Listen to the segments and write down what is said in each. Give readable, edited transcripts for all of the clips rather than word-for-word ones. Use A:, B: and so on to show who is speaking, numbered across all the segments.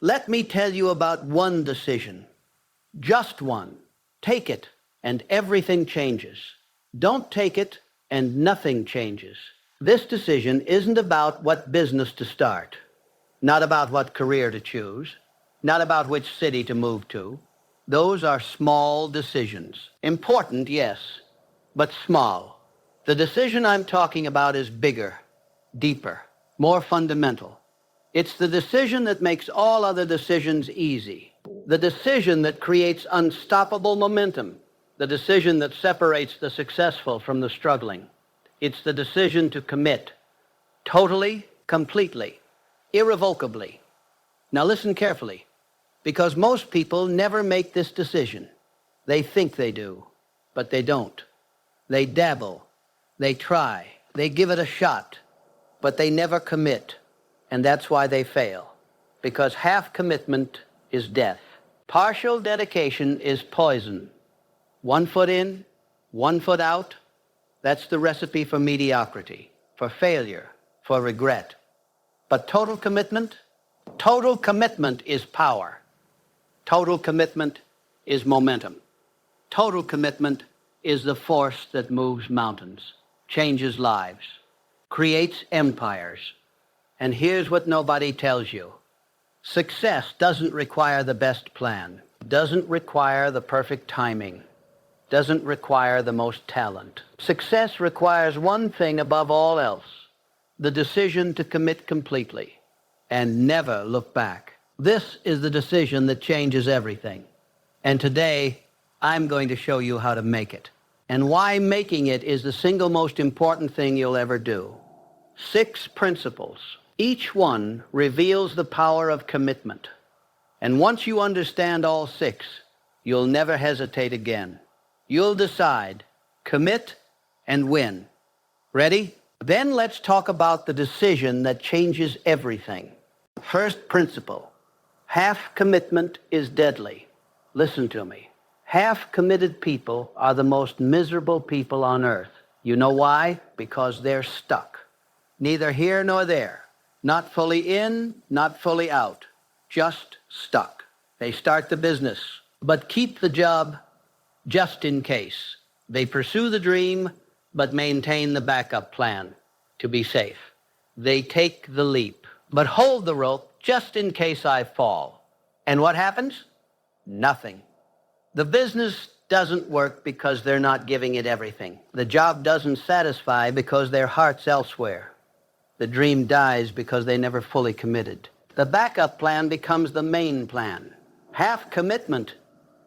A: Let me tell you about one decision. Just one. Take it, and everything changes. Don't take it, and nothing changes. This decision isn't about what business to start, not about what career to choose, not about which city to move to. Those are small decisions. Important, yes, but small. The decision I'm talking about is bigger, deeper, more fundamental. It's the decision that makes all other decisions easy. The decision that creates unstoppable momentum. The decision that separates the successful from the struggling. It's the decision to commit. Totally, completely, irrevocably. Now listen carefully, because most people never make this decision. They think they do, but they don't. They dabble. They try. They give it a shot, but they never commit. And that's why they fail, because half commitment is death. Partial dedication is poison. 1 foot in, 1 foot out, that's the recipe for mediocrity, for failure, for regret. But total commitment is power. Total commitment is momentum. Total commitment is the force that moves mountains, changes lives, creates empires. And here's what nobody tells you. Success doesn't require the best plan, doesn't require the perfect timing, doesn't require the most talent. Success requires one thing above all else, the decision to commit completely and never look back. This is the decision that changes everything. And today, I'm going to show you how to make it, and why making it is the single most important thing you'll ever do. 6 principles. Each one reveals the power of commitment. And once you understand all 6, you'll never hesitate again. You'll decide, commit, and win. Ready? Then let's talk about the decision that changes everything. First principle. Half commitment is deadly. Listen to me. Half committed people are the most miserable people on earth. You know why? Because they're stuck. Neither here nor there. Not fully in, not fully out. Just stuck. They start the business, but keep the job just in case. They pursue the dream, but maintain the backup plan to be safe. They take the leap, but hold the rope just in case I fall. And what happens? Nothing. The business doesn't work because they're not giving it everything. The job doesn't satisfy because their heart's elsewhere. The dream dies because they never fully committed. The backup plan becomes the main plan. Half commitment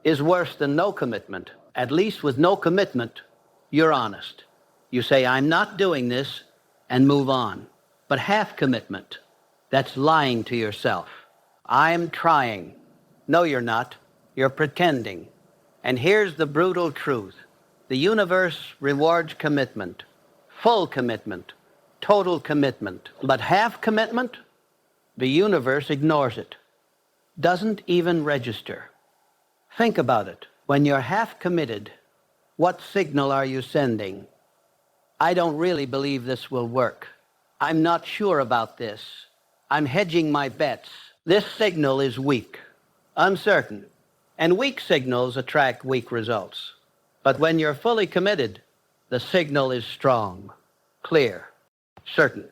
A: is worse than no commitment. At least with no commitment, you're honest. You say, I'm not doing this, and move on. But half commitment, that's lying to yourself. I'm trying. No, you're not. You're pretending. And here's the brutal truth. The universe rewards commitment, full commitment, total commitment. But half commitment, the universe ignores it, doesn't even register. Think about it. When you're half committed, what signal are you sending? I don't really believe this will work. I'm not sure about this. I'm hedging my bets. This signal is weak, uncertain, and weak signals attract weak results. But when you're fully committed, the signal is strong, clear, certain.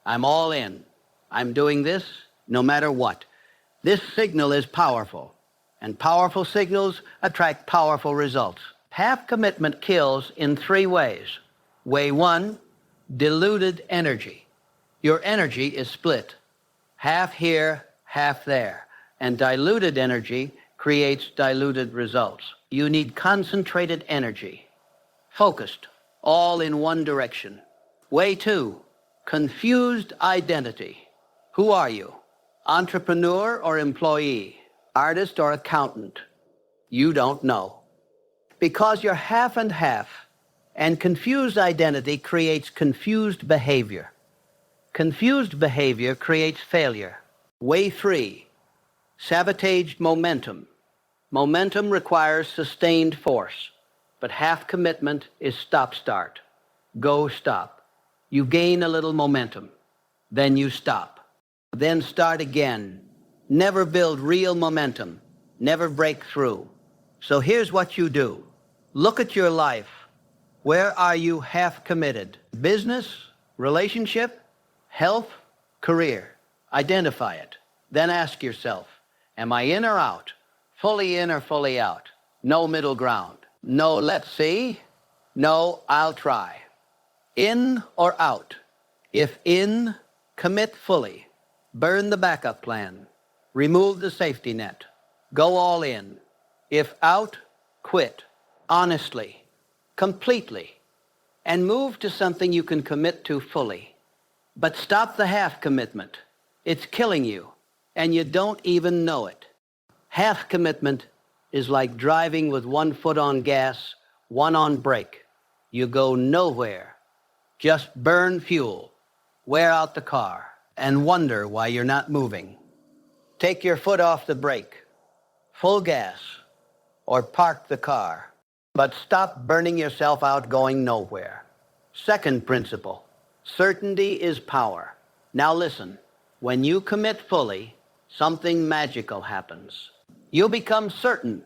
A: I'm all in. I'm doing this no matter what. This signal is powerful, and powerful signals attract powerful results. Half commitment kills in 3 ways. Way 1, diluted energy. Your energy is split, half here, half there, and diluted energy creates diluted results. You need concentrated energy, focused, all in one direction. Way 2, confused identity. Who are you? Entrepreneur or employee? Artist or accountant? You don't know. Because you're half and half, and confused identity creates confused behavior. Confused behavior creates failure. Way 3, sabotaged momentum. Momentum requires sustained force, but half commitment is stop-start. Go stop. You gain a little momentum, then you stop. Then start again. never build real momentum, never break through. So here's what you do. Look at your life. Where are you half committed? Business, relationship, health, career. Identify it. Then ask yourself, am I in or out? Fully in or fully out? No middle ground. No, let's see. No, I'll try. In or out? If in, commit fully. Burn the backup plan. Remove the safety net. Go all in. If out, quit. Honestly. Completely. And move to something you can commit to fully. But stop the half commitment. It's killing you, and you don't even know it. Half commitment is like driving with one foot on gas, one on brake. You go nowhere. Just burn fuel, wear out the car, and wonder why you're not moving. Take your foot off the brake, full gas, or park the car. But stop burning yourself out going nowhere. Second principle, certainty is power. Now listen, when you commit fully, something magical happens. You become certain,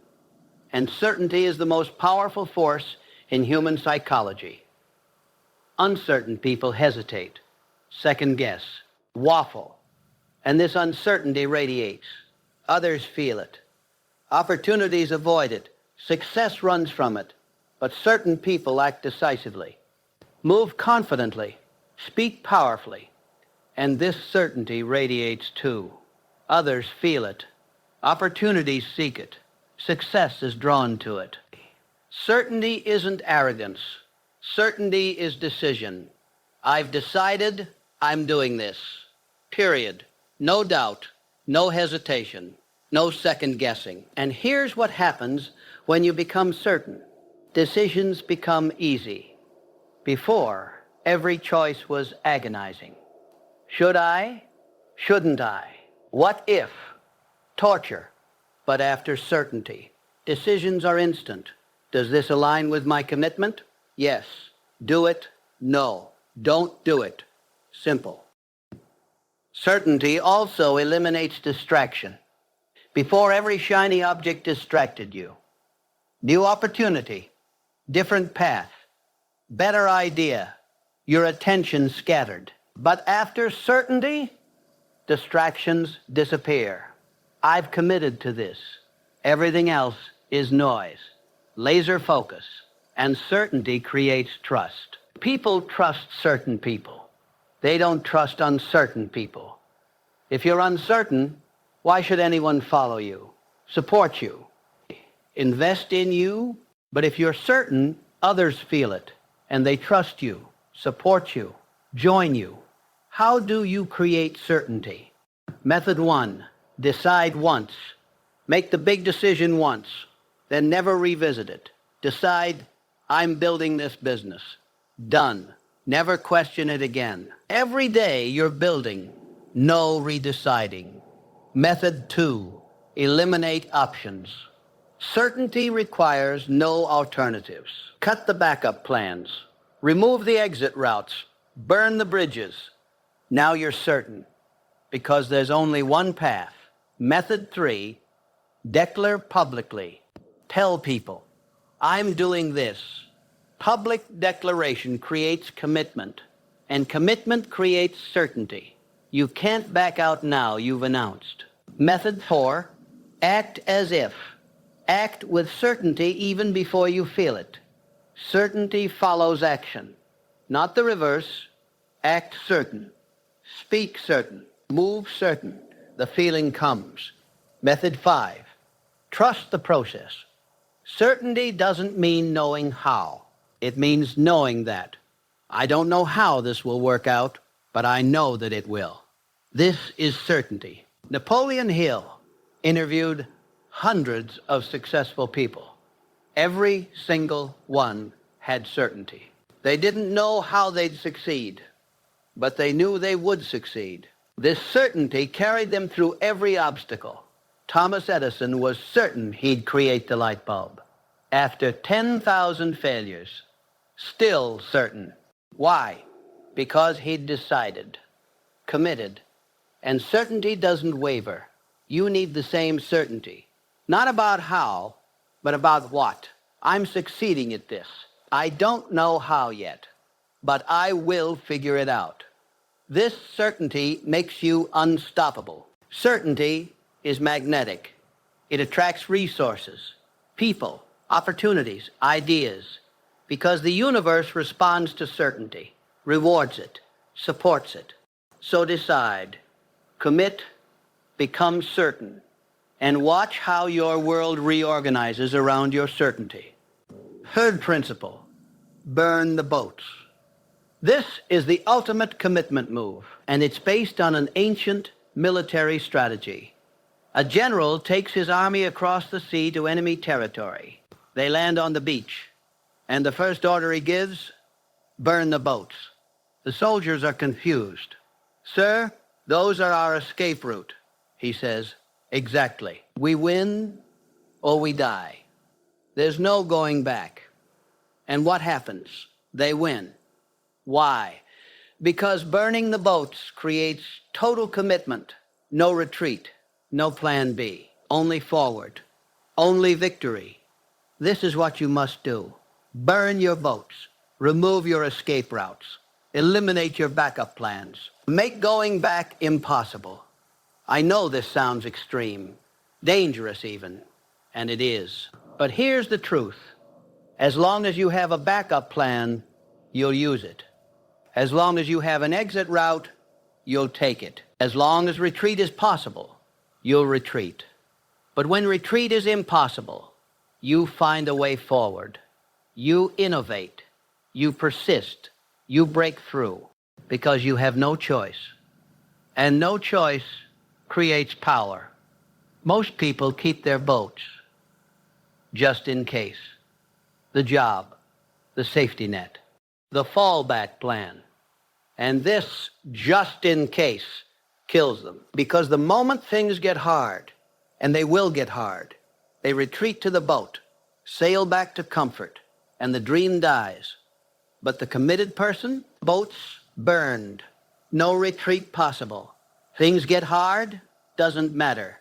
A: and certainty is the most powerful force in human psychology. Uncertain people hesitate, second guess, waffle, and this uncertainty radiates. Others feel it. Opportunities avoid it. Success runs from it. But certain people act decisively. Move confidently. Speak powerfully. And this certainty radiates too. Others feel it. Opportunities seek it. Success is drawn to it. Certainty isn't arrogance. Certainty is decision. I've decided I'm doing this. Period. No doubt. No hesitation. No second guessing. And here's what happens when you become certain. Decisions become easy. Before, every choice was agonizing. Should I? Shouldn't I? What if? Torture. But after certainty, decisions are instant. Does this align with my commitment? Yes. Do it? No. Don't do it. Simple. Certainty also eliminates distraction. Before, every shiny object distracted you. New opportunity, different path, better idea, your attention scattered. But after certainty, distractions disappear. I've committed to this. Everything else is noise. Laser focus. And certainty creates trust. People trust certain people. They don't trust uncertain people. If you're uncertain, why should anyone follow you, support you, invest in you? But if you're certain, others feel it, and they trust you, support you, join you. How do you create certainty? Method 1, decide once. Make the big decision once, then never revisit it. Decide, I'm building this business. Done. Never question it again. Every day you're building, no redeciding. Method 2, eliminate options. Certainty requires no alternatives. Cut the backup plans. Remove the exit routes. Burn the bridges. Now you're certain, because there's only one path. Method 3, declare publicly. Tell people, I'm doing this. Public declaration creates commitment, and commitment creates certainty. You can't back out now you've announced. Method 4, act as if. Act with certainty even before you feel it. Certainty follows action. Not the reverse. Act certain. Speak certain. Move certain. The feeling comes. Method 5, trust the process. Certainty doesn't mean knowing how. It means knowing that. I don't know how this will work out, but I know that it will. This is certainty. Napoleon Hill interviewed hundreds of successful people. Every single one had certainty. They didn't know how they'd succeed, but they knew they would succeed. This certainty carried them through every obstacle. Thomas Edison was certain he'd create the light bulb. After 10,000 failures, still certain. Why? Because he'd decided, committed, and certainty doesn't waver. You need the same certainty. Not about how, but about what. I'm succeeding at this. I don't know how yet, but I will figure it out. This certainty makes you unstoppable. Certainty is magnetic. It attracts resources, people, opportunities, ideas, because the universe responds to certainty, rewards it, supports it. So decide, commit, become certain, and watch how your world reorganizes around your certainty. Third principle, burn the boats. This is the ultimate commitment move, and it's based on an ancient military strategy. A general takes his army across the sea to enemy territory. They land on the beach, and the first order he gives, burn the boats. The soldiers are confused. Sir, those are our escape route, he says. Exactly. We win or we die. There's no going back. And what happens? They win. Why? Because burning the boats creates total commitment, no retreat, no plan B, only forward, only victory. This is what you must do. Burn your boats, remove your escape routes, eliminate your backup plans, make going back impossible. I know this sounds extreme, dangerous even, and it is. But here's the truth. As long as you have a backup plan, you'll use it. As long as you have an exit route, you'll take it. As long as retreat is possible, you'll retreat. But when retreat is impossible, you find a way forward. You innovate. You persist. You break through because you have no choice. And no choice creates power. Most people keep their boats just in case. The job, the safety net, the fallback plan. And this just in case kills them. Because the moment things get hard, and they will get hard, they retreat to the boat, sail back to comfort, and the dream dies. But the committed person, boats burned, no retreat possible. Things get hard, doesn't matter.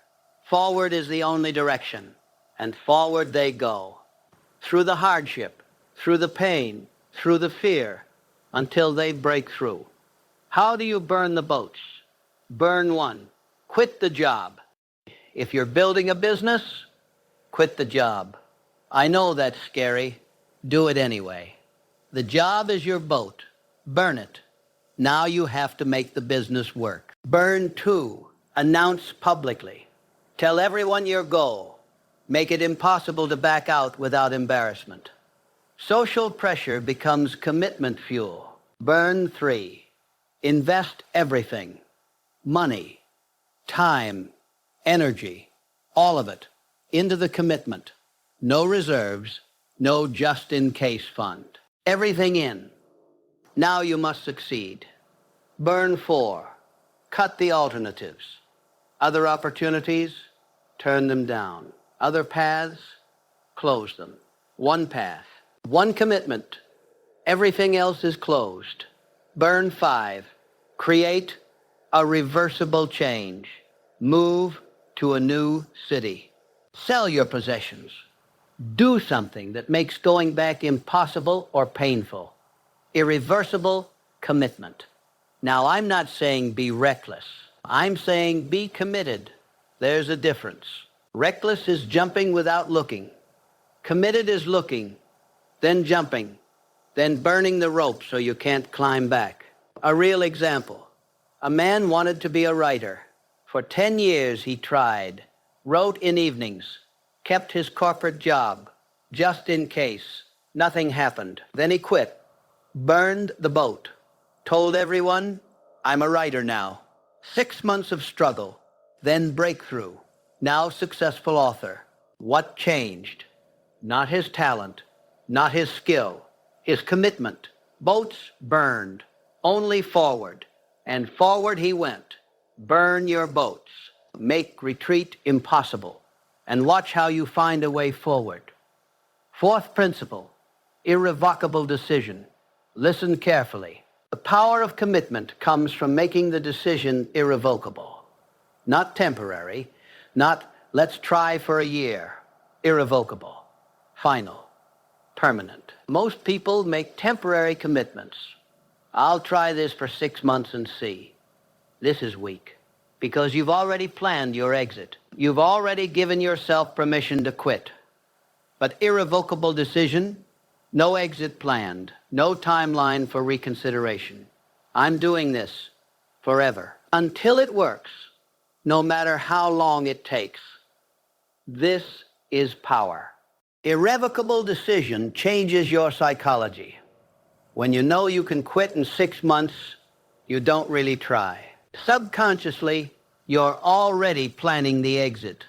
A: Forward is the only direction, and forward they go. Through the hardship, through the pain, through the fear, until they break through. How do you burn the boats? Burn one. Quit the job. If you're building a business, quit the job. I know that's scary. Do it anyway. The job is your boat. Burn it. Now you have to make the business work. Burn two. Announce publicly. Tell everyone your goal. Make it impossible to back out without embarrassment. Social pressure becomes commitment fuel. Burn three. Invest everything. Money, time, energy, all of it, into the commitment. No reserves, no just-in-case fund. Everything in. Now you must succeed. Burn four. Cut the alternatives. Other opportunities, turn them down. Other paths, close them. One path, one commitment. Everything else is closed. Burn five. Create a reversible change. Move to a new city. Sell your possessions. Do something that makes going back impossible or painful. Irreversible commitment. Now, I'm not saying be reckless. I'm saying be committed. There's a difference. Reckless is jumping without looking. Committed is looking, then jumping, then burning the rope so you can't climb back. A real example. A man wanted to be a writer. For 10 years he tried, wrote in evenings, kept his corporate job, just in case. Nothing happened. Then he quit, burned the boat, told everyone, I'm a writer now. 6 months of struggle, then breakthrough. Now successful author. What changed? Not his talent, not his skill, his commitment. Boats burned, only forward. And forward he went. Burn your boats. Make retreat impossible. And watch how you find a way forward. Fourth principle, irrevocable decision. Listen carefully. The power of commitment comes from making the decision irrevocable. Not temporary, Not, let's try for a year. Irrevocable. Final. Permanent. Most people make temporary commitments. I'll try this for 6 months and see. This is weak, because you've already planned your exit. You've already given yourself permission to quit. But irrevocable decision, no exit planned, no timeline for reconsideration. I'm doing this forever, until it works, no matter how long it takes. This is power. Irrevocable decision changes your psychology. When you know you can quit in 6 months, you don't really try. Subconsciously, you're already planning the exit.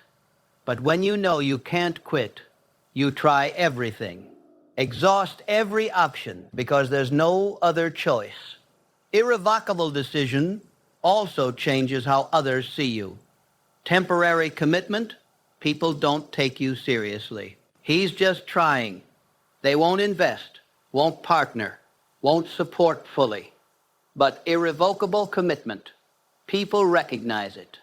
A: But when you know you can't quit, you try everything. Exhaust every option because there's no other choice. Irrevocable decision also changes how others see you. Temporary commitment, people don't take you seriously. He's just trying. They won't invest, won't partner, won't support fully. But irrevocable commitment, people recognize it,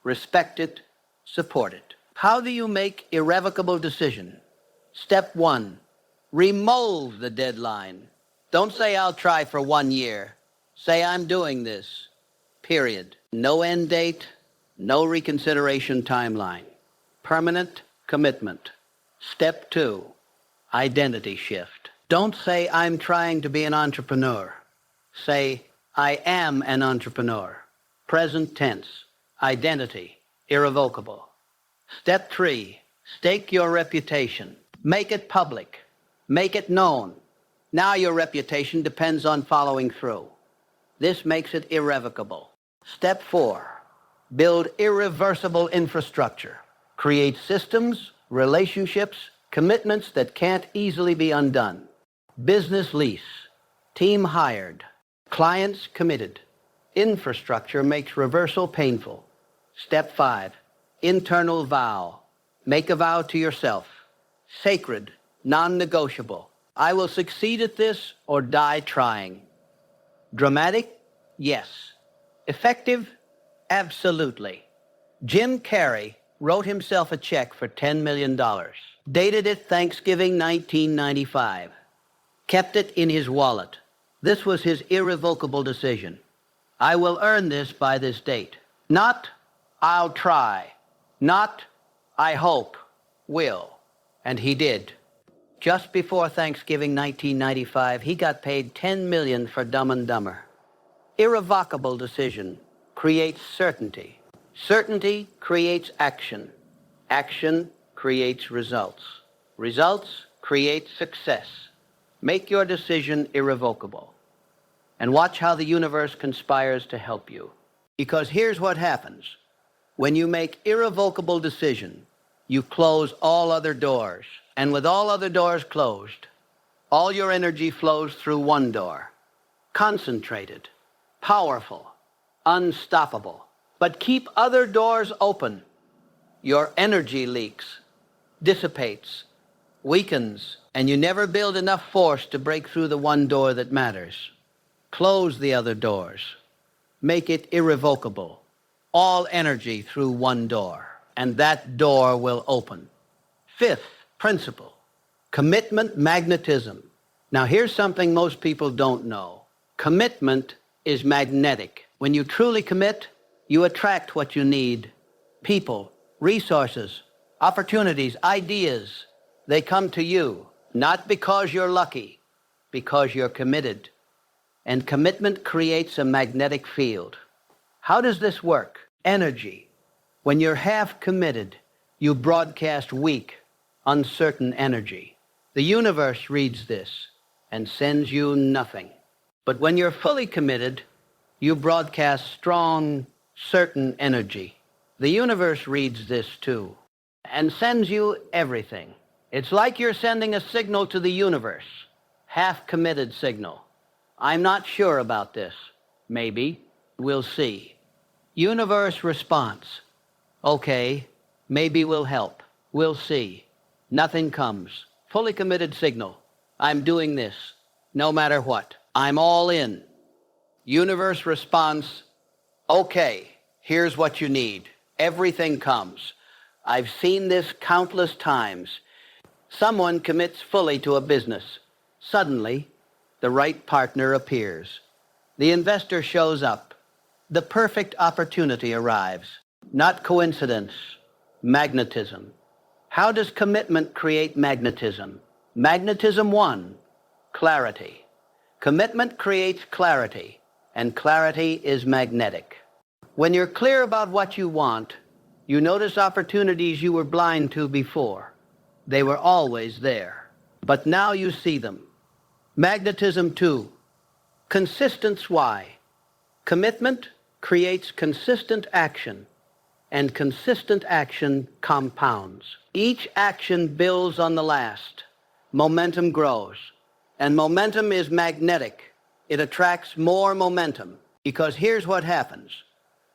A: respect it, support it. How do you make irrevocable decision? Step 1, remold the deadline. Don't say I'll try for 1 year. Say I'm doing this, period. No end date, no reconsideration timeline. Permanent commitment. Step 2, identity shift. Don't say I'm trying to be an entrepreneur. Say I am an entrepreneur. Present tense. Identity. Irrevocable. Step 3, stake your reputation. Make it public. Make it known. Now your reputation depends on following through. This makes it irrevocable. Step 4, build irreversible infrastructure. Create systems, relationships, commitments that can't easily be undone. Business lease. Team hired. Clients committed. Infrastructure makes reversal painful. Step 5, internal vow. Make a vow to yourself. Sacred, non-negotiable. I will succeed at this or die trying. Dramatic? Yes. Effective? Absolutely. Jim Carrey wrote himself a check for $10 million. Dated it Thanksgiving 1995. Kept it in his wallet. This was his irrevocable decision. I will earn this by this date. Not, I'll try. Not, I hope, will. And he did. Just before Thanksgiving 1995, he got paid $10 million for Dumb and Dumber. Irrevocable decision creates certainty. Certainty creates action. Action creates results. Results create success. Make your decision irrevocable. And watch how the universe conspires to help you. Because here's what happens. When you make irrevocable decision, you close all other doors. And with all other doors closed, all your energy flows through one door. Concentrated, powerful, unstoppable. But keep other doors open. Your energy leaks, dissipates, weakens, and you never build enough force to break through the one door that matters. Close the other doors. Make it irrevocable. All energy through one door, and that door will open. 5th principle, commitment magnetism. Now here's something most people don't know. Commitment is magnetic. When you truly commit, you attract what you need. People, resources, opportunities, ideas. They come to you, not because you're lucky, because you're committed. And commitment creates a magnetic field. How does this work? Energy. When you're half committed, you broadcast weak, uncertain energy. The universe reads this and sends you nothing. But when you're fully committed, you broadcast strong, certain energy. The universe reads this too and sends you everything. It's like you're sending a signal to the universe, half-committed signal. I'm not sure about this. Maybe. We'll see. Universe response. Okay, maybe we'll help. We'll see. Nothing comes. Fully committed signal. I'm doing this, no matter what. I'm all in. Universe response. Okay, here's what you need. Everything comes. I've seen this countless times. Someone commits fully to a business. Suddenly, the right partner appears. The investor shows up. The perfect opportunity arrives. Not coincidence, magnetism. How does commitment create magnetism? Magnetism 1, clarity. Commitment creates clarity, and clarity is magnetic. When you're clear about what you want, you notice opportunities you were blind to before. They were always there, but now you see them. Magnetism 2, consistence Y. Commitment creates consistent action, and consistent action compounds. Each action builds on the last. Momentum grows, and momentum is magnetic. It attracts more momentum, because here's what happens.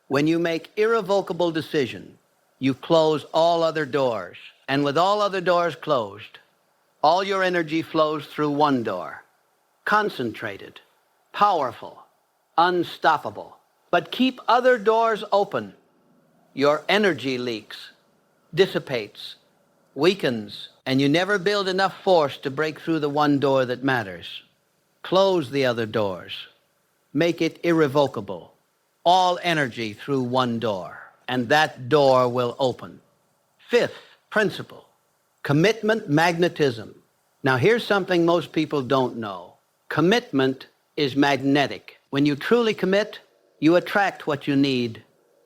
A: When you make irrevocable decision, you close all other doors, and with all other doors closed, all your energy flows through one door. Concentrated, powerful, unstoppable. But keep other doors open. Your energy leaks, dissipates, weakens, and you never build enough force to break through the one door that matters. Close the other doors. Make it irrevocable. All energy through one door, and that door will open. Fifth principle, commitment magnetism. Now here's something most people don't know. Commitment is magnetic. When you truly commit, you attract what you need.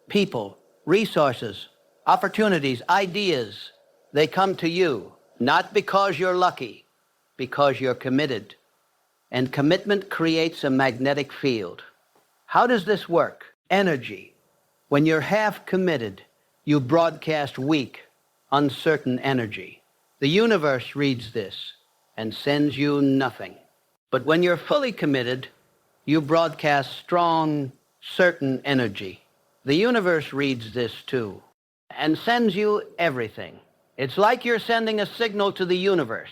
A: People, resources, opportunities, ideas. They come to you, not because you're lucky, because you're committed. And commitment creates a magnetic field. How does this work? Energy. When you're half committed, you broadcast weak, uncertain energy. The universe reads this and sends you nothing. But when you're fully committed, you broadcast strong, certain energy. The universe reads this too and sends you everything. It's like you're sending a signal to the universe,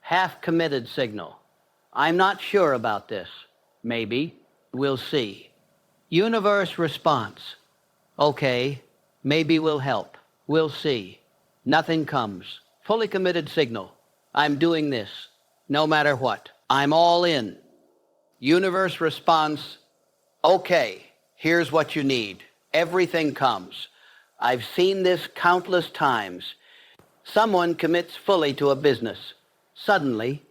A: half-committed signal. I'm not sure about this. Maybe. We'll see. Universe response. Okay, maybe we'll help. We'll see. Nothing comes. Fully committed signal. I'm doing this, no matter what. I'm all in. Universe response. Okay, here's what you need. Everything comes. I've seen this countless times. Someone commits fully to a business. Suddenly,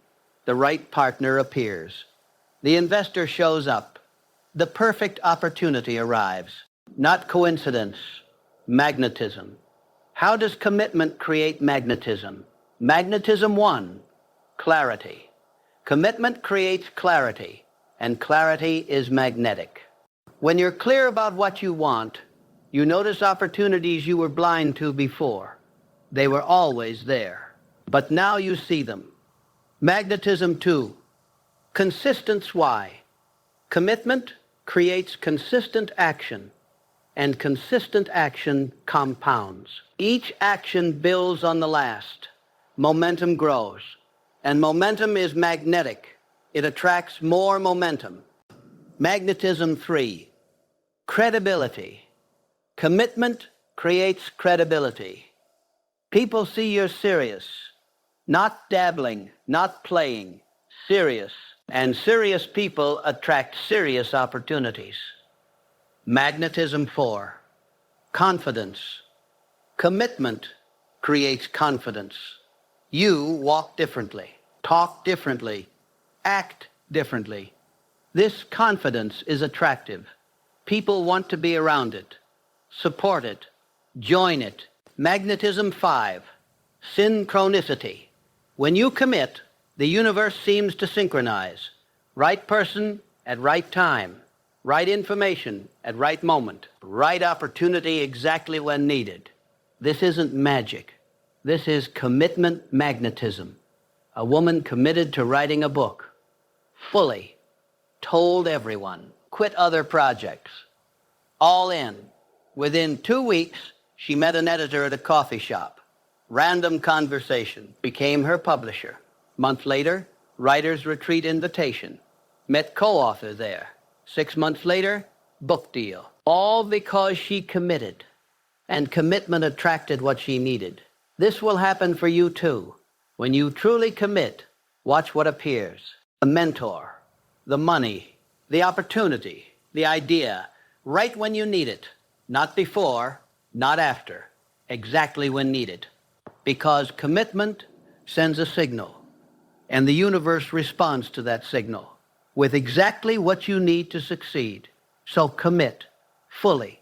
A: the right partner appears. The investor shows up. The perfect opportunity arrives. Not coincidence, magnetism. How does commitment create magnetism? Magnetism 1, clarity. Commitment creates clarity, and clarity is magnetic. When you're clear about what you want, you notice opportunities you were blind to before. They were always there, but now you see them. Magnetism 2, consistence Y. Commitment creates consistent action, and consistent action compounds. Each action builds on the last. Momentum grows, and momentum is magnetic. It attracts more momentum. Magnetism 3, credibility. Commitment creates credibility. People see you're serious, not dabbling, not playing, serious. And serious people attract serious opportunities. Magnetism 4, confidence. Commitment creates confidence. You walk differently, talk differently, act differently. This confidence is attractive. People want to be around it, support it, join it. Magnetism 5, synchronicity. When you commit, the universe seems to synchronize. Right person at right time, right information at right moment, right opportunity exactly when needed. This isn't magic. This is commitment magnetism. A woman committed to writing a book, fully, told everyone, quit other projects, all in. Within 2 weeks, she met an editor at a coffee shop. Random conversation, became her publisher. Month later, writer's retreat invitation. Met co-author there. 6 months later, book deal. All because she committed. and commitment attracted what she needed. This will happen for you too. When you truly commit, watch what appears. The mentor, the money, the opportunity, the idea, right when you need it. Not before, not after, exactly when needed. Because commitment sends a signal, and the universe responds to that signal with exactly what you need to succeed. So commit, fully,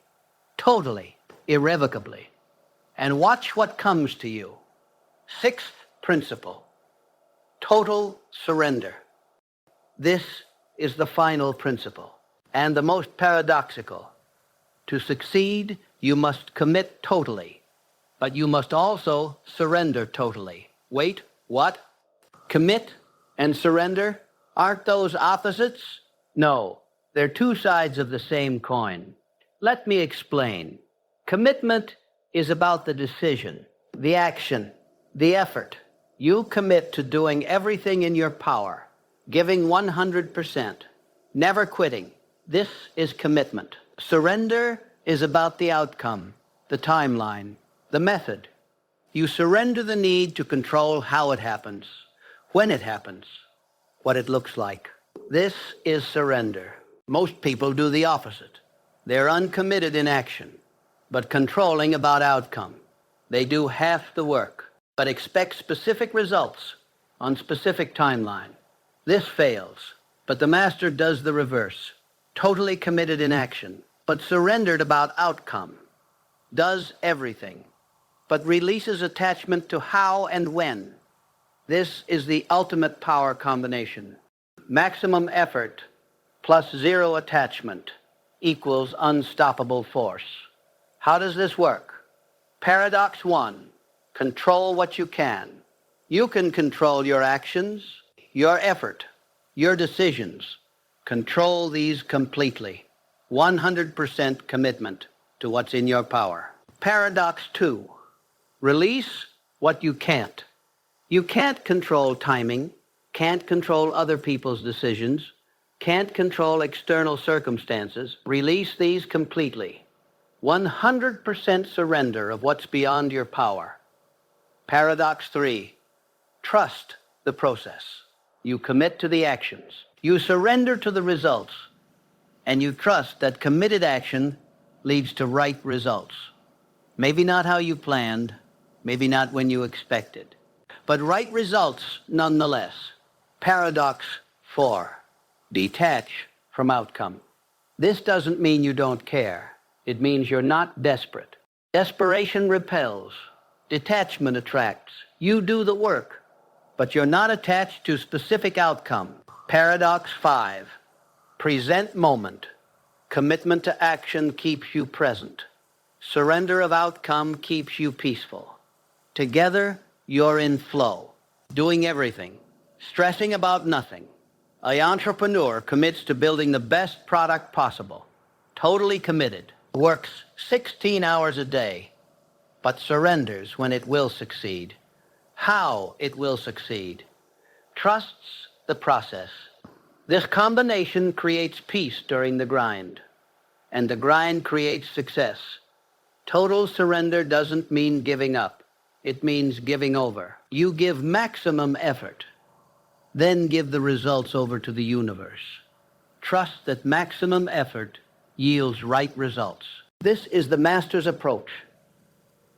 A: totally, irrevocably, and watch what comes to you. Sixth principle, total surrender. This is the final principle, and the most paradoxical. To succeed, you must commit totally, but you must also surrender totally. Wait, what? Commit and surrender? Aren't those opposites? No, they're two sides of the same coin. Let me explain. Commitment is about the decision, the action, the effort. You commit to doing everything in your power, giving 100%, never quitting. This is commitment. Surrender is about the outcome, the timeline, the method. You surrender the need to control how it happens, when it happens, what it looks like. This is surrender. Most people do the opposite. They're uncommitted in action, but controlling about outcome. They do half the work, but expect specific results on specific timeline. This fails, but the master does the reverse. Totally committed in action, but surrendered about outcome. Does everything, but releases attachment to how and when. This is the ultimate power combination. Maximum effort plus zero attachment equals unstoppable force. How does this work? Paradox 1. Control what you can. You can control your actions, your effort, your decisions. Control these completely. 100% commitment to what's in your power. Paradox 2. Release what you can't. You can't control timing, can't control other people's decisions, can't control external circumstances. Release these completely. 100% surrender of what's beyond your power. Paradox 3. Trust the process. You commit to the actions. You surrender to the results, and you trust that committed action leads to right results. Maybe not how you planned, maybe not when you expected, but right results nonetheless. Paradox 4. Detach from outcome. This doesn't mean you don't care. It means you're not desperate. Desperation repels. Detachment attracts. You do the work, but you're not attached to specific outcome. Paradox 5. Present moment. Commitment to action keeps you present. Surrender of outcome keeps you peaceful. Together, you're in flow, doing everything, stressing about nothing. An entrepreneur commits to building the best product possible, totally committed, works 16 hours a day, but surrenders when it will succeed, how it will succeed, trusts the process. This combination creates peace during the grind, and the grind creates success. Total surrender doesn't mean giving up. It means giving over. You give maximum effort, then give the results over to the universe. Trust that maximum effort yields right results. This is the master's approach.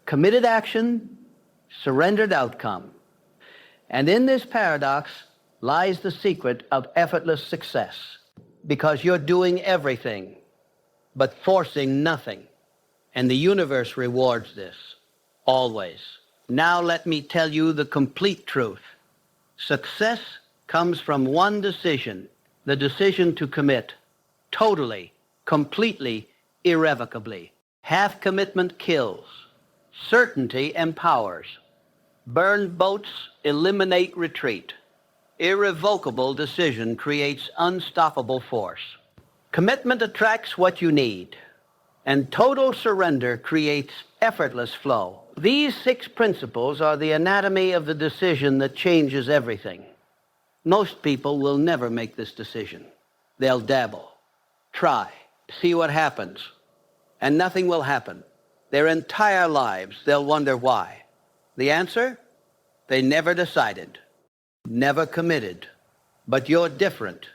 A: Committed action, surrendered outcome. And in this paradox lies the secret of effortless success, because you're doing everything, but forcing nothing. And the universe rewards this, always. Now let me tell you the complete truth. Success comes from one decision, the decision to commit, totally, completely, irrevocably. Half commitment kills. Certainty empowers. Burn boats, eliminate retreat. Irrevocable decision creates unstoppable force. Commitment attracts what you need, and total surrender creates effortless flow. These 6 principles are the anatomy of the decision that changes everything. Most people will never make this decision. They'll dabble, try, see what happens, and nothing will happen. Their entire lives, they'll wonder why. The answer? They never decided, never committed. But you're different.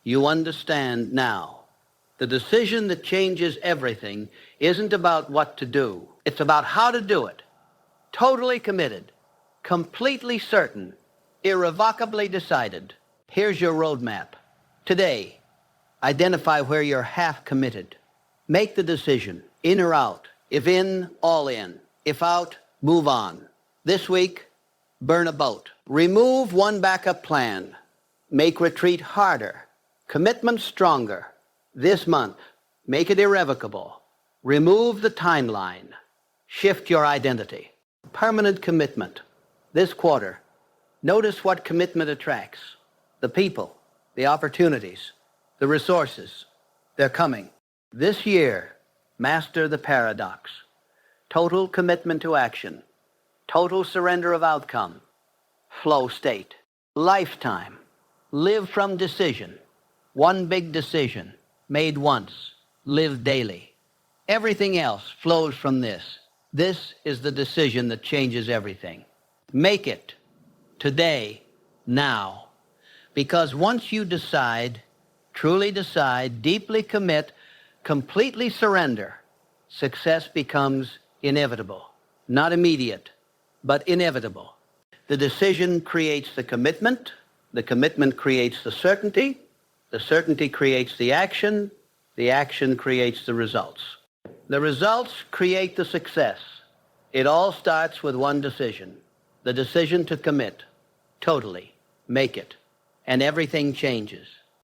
A: You understand now. The decision that changes everything isn't about what to do. It's about how to do it. Totally committed, completely certain, irrevocably decided. Here's your roadmap. Today, identify where you're half committed. Make the decision, in or out. If in, all in. If out, move on. This week, burn a boat. Remove one backup plan. Make retreat harder. Commitment stronger. This month, make it irrevocable. Remove the timeline. Shift your identity. Permanent commitment. This quarter, notice what commitment attracts. The people, the opportunities, the resources. They're coming. This year, master the paradox. Total commitment to action. Total surrender of outcome. Flow state. Lifetime. Live from decision. One big decision, made once. Live daily. Everything else flows from this. This is the decision that changes everything. Make it. Today. Now. Because once you decide, truly decide, deeply commit, completely surrender, success becomes inevitable. Not immediate, but inevitable. The decision creates the commitment creates the certainty creates the action creates the results. The results create the success. It all starts with one decision, the decision to commit, totally, make it, and everything changes.